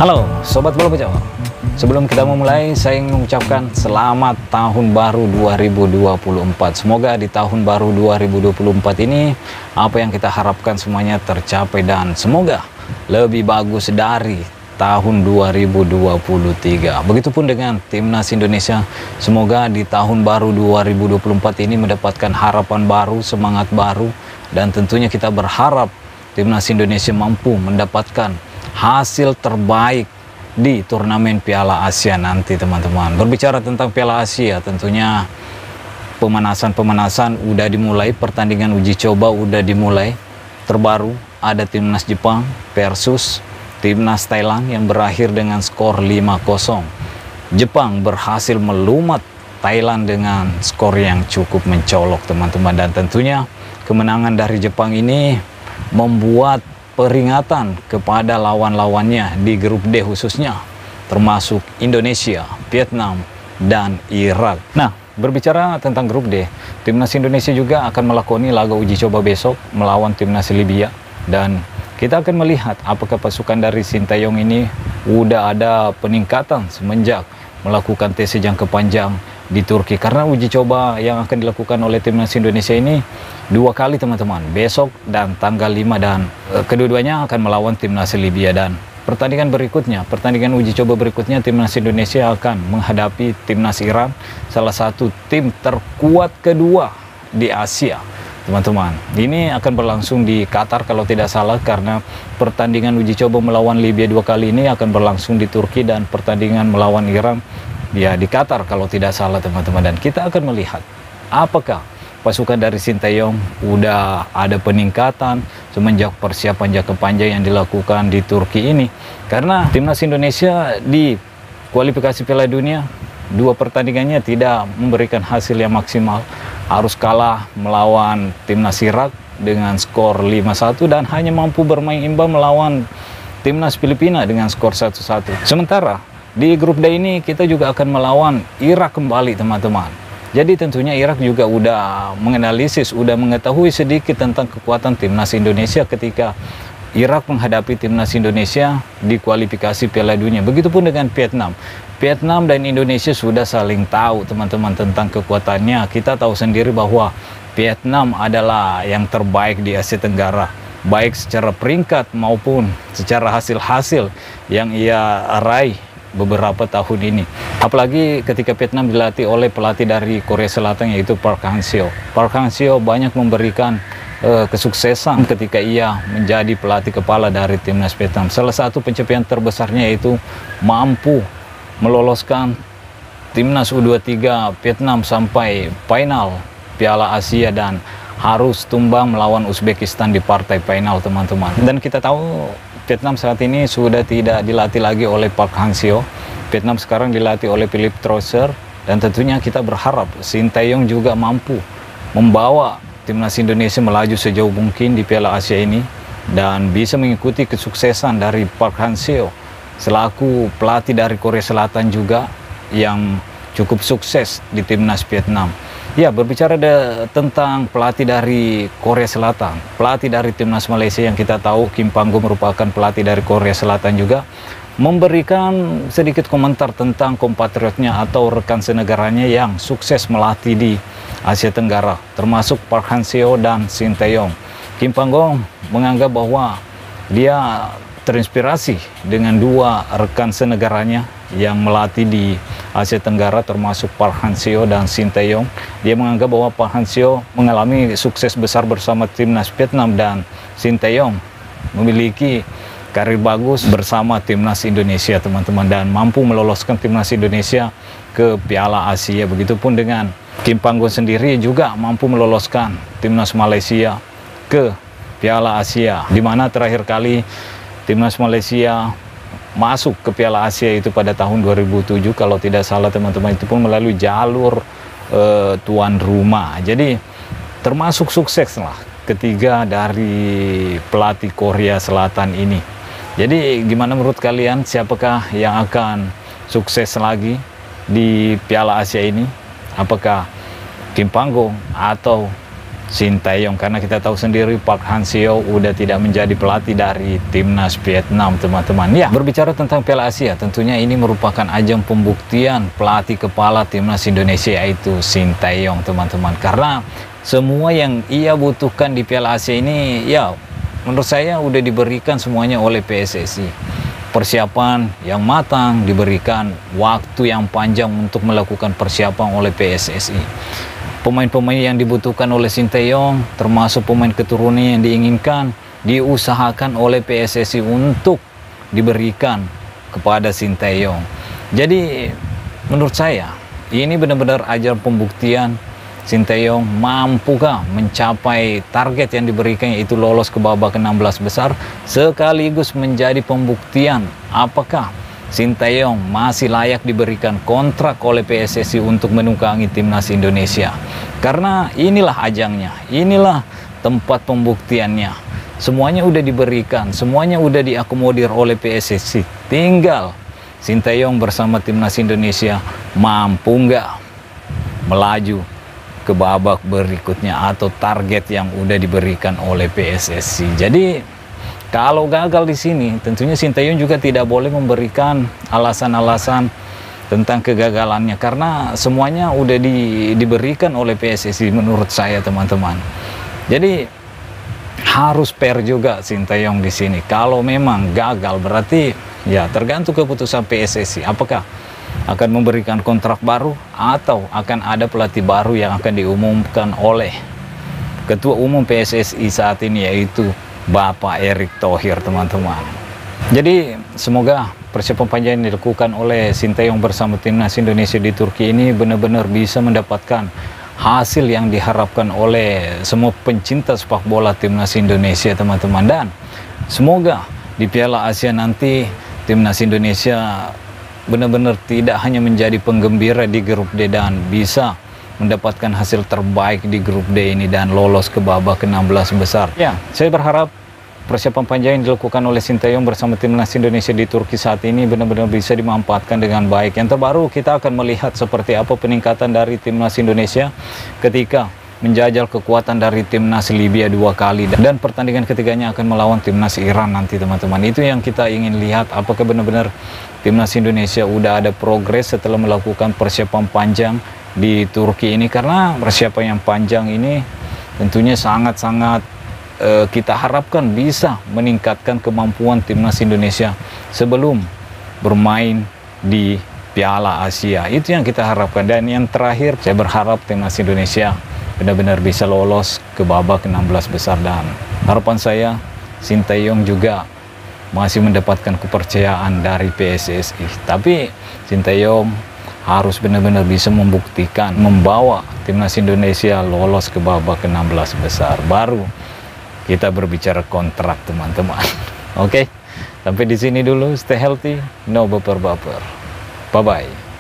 Halo Sobat Bola Pecah. Sebelum kita memulai, saya ingin mengucapkan selamat tahun baru 2024. Semoga di tahun baru 2024 ini apa yang kita harapkan semuanya tercapai dan semoga lebih bagus dari tahun 2023. Begitupun dengan Timnas Indonesia, semoga di tahun baru 2024 ini mendapatkan harapan baru, semangat baru, dan tentunya kita berharap Timnas Indonesia mampu mendapatkan hasil terbaik di turnamen Piala Asia nanti, teman-teman. Berbicara tentang Piala Asia, tentunya pemanasan udah dimulai, pertandingan uji coba udah dimulai. Terbaru ada Timnas Jepang versus Timnas Thailand yang berakhir dengan skor 5-0. Jepang berhasil melumat Thailand dengan skor yang cukup mencolok, teman-teman, dan tentunya kemenangan dari Jepang ini membuat peringatan kepada lawan-lawannya di grup D khususnya, termasuk Indonesia, Vietnam, dan Irak. Nah, berbicara tentang grup D, Timnas Indonesia juga akan melakoni laga uji coba besok melawan Timnas Libya, dan kita akan melihat apakah pasukan dari Sintayong ini udah ada peningkatan semenjak melakukan tes jangka panjang di Turki. Karena uji coba yang akan dilakukan oleh Timnas Indonesia ini 2 kali, teman-teman, besok dan tanggal 5, dan kedua-duanya akan melawan Timnas Libya. Dan pertandingan berikutnya, pertandingan uji coba berikutnya, Timnas Indonesia akan menghadapi Timnas Iran, salah satu tim terkuat kedua di Asia, teman-teman. Ini akan berlangsung di Qatar kalau tidak salah, karena pertandingan uji coba melawan Libya 2 kali ini akan berlangsung di Turki, dan pertandingan melawan Iran ya di Qatar kalau tidak salah, teman-teman. Dan kita akan melihat apakah pasukan dari Sintayong udah ada peningkatan semenjak persiapan jangka panjang yang dilakukan di Turki ini. Karena Timnas Indonesia di kualifikasi Piala Dunia 2 pertandingannya tidak memberikan hasil yang maksimal. Harus kalah melawan Timnas Irak dengan skor 5-1 dan hanya mampu bermain imbang melawan Timnas Filipina dengan skor 1-1. Sementara di grup D ini kita juga akan melawan Irak kembali, teman-teman. Jadi tentunya Irak juga udah menganalisis, udah mengetahui sedikit tentang kekuatan Timnas Indonesia ketika Irak menghadapi Timnas Indonesia di kualifikasi Piala Dunia. Begitupun dengan Vietnam. Vietnam dan Indonesia sudah saling tahu, teman-teman, tentang kekuatannya. Kita tahu sendiri bahwa Vietnam adalah yang terbaik di Asia Tenggara, baik secara peringkat maupun secara hasil-hasil yang ia raih beberapa tahun ini. Apalagi ketika Vietnam dilatih oleh pelatih dari Korea Selatan, yaitu Park Hang-seo. Park Hang-seo banyak memberikan kesuksesan ketika ia menjadi pelatih kepala dari Timnas Vietnam. Salah satu pencapaian terbesarnya yaitu mampu meloloskan Timnas U23 Vietnam sampai final Piala Asia dan harus tumbang melawan Uzbekistan di partai final, teman-teman. Dan kita tahu Vietnam saat ini sudah tidak dilatih lagi oleh Park Hang-seo. Vietnam sekarang dilatih oleh Philippe Trosser, dan tentunya kita berharap Sintayong juga mampu membawa Timnas Indonesia melaju sejauh mungkin di Piala Asia ini dan bisa mengikuti kesuksesan dari Park Hang-seo selaku pelatih dari Korea Selatan juga yang cukup sukses di Timnas Vietnam. Ya, berbicara tentang pelatih dari Korea Selatan, pelatih dari Timnas Malaysia yang kita tahu Kim Pang-gu merupakan pelatih dari Korea Selatan juga, memberikan sedikit komentar tentang kompatriotnya atau rekan senegaranya yang sukses melatih di Asia Tenggara, termasuk Park Hang-seo dan Sintayong. Kim Pang-gu menganggap bahwa dia terinspirasi dengan 2 rekan senegaranya yang melatih di Asia Tenggara, termasuk Park Hang-seo dan Sintayong. Dia menganggap bahwa Park Hang-seo mengalami sukses besar bersama Timnas Vietnam dan Sintayong memiliki karir bagus bersama Timnas Indonesia, teman-teman, dan mampu meloloskan Timnas Indonesia ke Piala Asia. Begitupun dengan Kim Pang-gu sendiri juga mampu meloloskan Timnas Malaysia ke Piala Asia, di mana terakhir kali Timnas Malaysia masuk ke Piala Asia itu pada tahun 2007 kalau tidak salah, teman-teman. Itu pun melalui jalur tuan rumah. Jadi termasuk sukses lah ketiga dari pelatih Korea Selatan ini. Jadi gimana menurut kalian, siapakah yang akan sukses lagi di Piala Asia ini? Apakah Kim Pang-gu atau Sinteyong, karena kita tahu sendiri Park Hang-seo udah tidak menjadi pelatih dari timnas Vietnam, teman-teman. Ya, berbicara tentang Piala Asia, tentunya ini merupakan ajang pembuktian pelatih kepala timnas Indonesia, yaitu Sinteyong, teman-teman. Karena semua yang ia butuhkan di Piala Asia ini, ya menurut saya udah diberikan semuanya oleh PSSI. Persiapan yang matang, diberikan waktu yang panjang untuk melakukan persiapan oleh PSSI. Pemain-pemain yang dibutuhkan oleh Sinteyong, termasuk pemain keturunan yang diinginkan, diusahakan oleh PSSI untuk diberikan kepada Sinteyong. Jadi menurut saya ini benar-benar ajang pembuktian Sinteyong mampukah mencapai target yang diberikan, yaitu lolos ke babak 16 besar, sekaligus menjadi pembuktian apakah Sinteyong masih layak diberikan kontrak oleh PSSI untuk menunggangi timnas Indonesia. Karena inilah ajangnya, inilah tempat pembuktiannya. Semuanya udah diberikan, semuanya udah diakomodir oleh PSSI. Tinggal Sinteyong bersama timnas Indonesia mampu nggak melaju ke babak berikutnya atau target yang udah diberikan oleh PSSI. Jadi kalau gagal di sini, tentunya Sinteyong juga tidak boleh memberikan alasan-alasan tentang kegagalannya, karena semuanya udah diberikan oleh PSSI menurut saya, teman-teman. Jadi harus fair juga Sinteyong di sini. Kalau memang gagal, berarti ya tergantung keputusan PSSI. Apakah akan memberikan kontrak baru atau akan ada pelatih baru yang akan diumumkan oleh Ketua Umum PSSI saat ini, yaitu Bapak Erick Thohir, teman-teman. Jadi semoga persiapan panjang yang dilakukan oleh Sinteyong bersama timnas Indonesia di Turki ini benar-benar bisa mendapatkan hasil yang diharapkan oleh semua pencinta sepak bola timnas Indonesia, teman-teman. Dan semoga di Piala Asia nanti timnas Indonesia benar-benar tidak hanya menjadi penggembira di grup D dan bisa mendapatkan hasil terbaik di grup D ini dan lolos ke babak ke-16 besar. Ya, saya berharap persiapan panjang yang dilakukan oleh Sinteyong bersama timnas Indonesia di Turki saat ini benar-benar bisa dimanfaatkan dengan baik. Yang terbaru, kita akan melihat seperti apa peningkatan dari timnas Indonesia ketika menjajal kekuatan dari timnas Libya 2 kali, dan pertandingan ketiganya akan melawan timnas Iran nanti, teman-teman. Itu yang kita ingin lihat, apakah benar-benar timnas Indonesia udah ada progres setelah melakukan persiapan panjang di Turki ini. Karena persiapan yang panjang ini tentunya sangat-sangat kita harapkan bisa meningkatkan kemampuan timnas Indonesia sebelum bermain di Piala Asia. Itu yang kita harapkan. Dan yang terakhir, saya berharap timnas Indonesia benar-benar bisa lolos ke babak 16 besar, dan harapan saya Sinteyong juga masih mendapatkan kepercayaan dari PSSI. Tapi Sinteyong harus benar-benar bisa membuktikan, membawa timnas Indonesia lolos ke babak ke-16 besar. Baru kita berbicara kontrak, teman-teman. Oke, sampai di sini dulu. Stay healthy, no baper-baper. Bye-bye.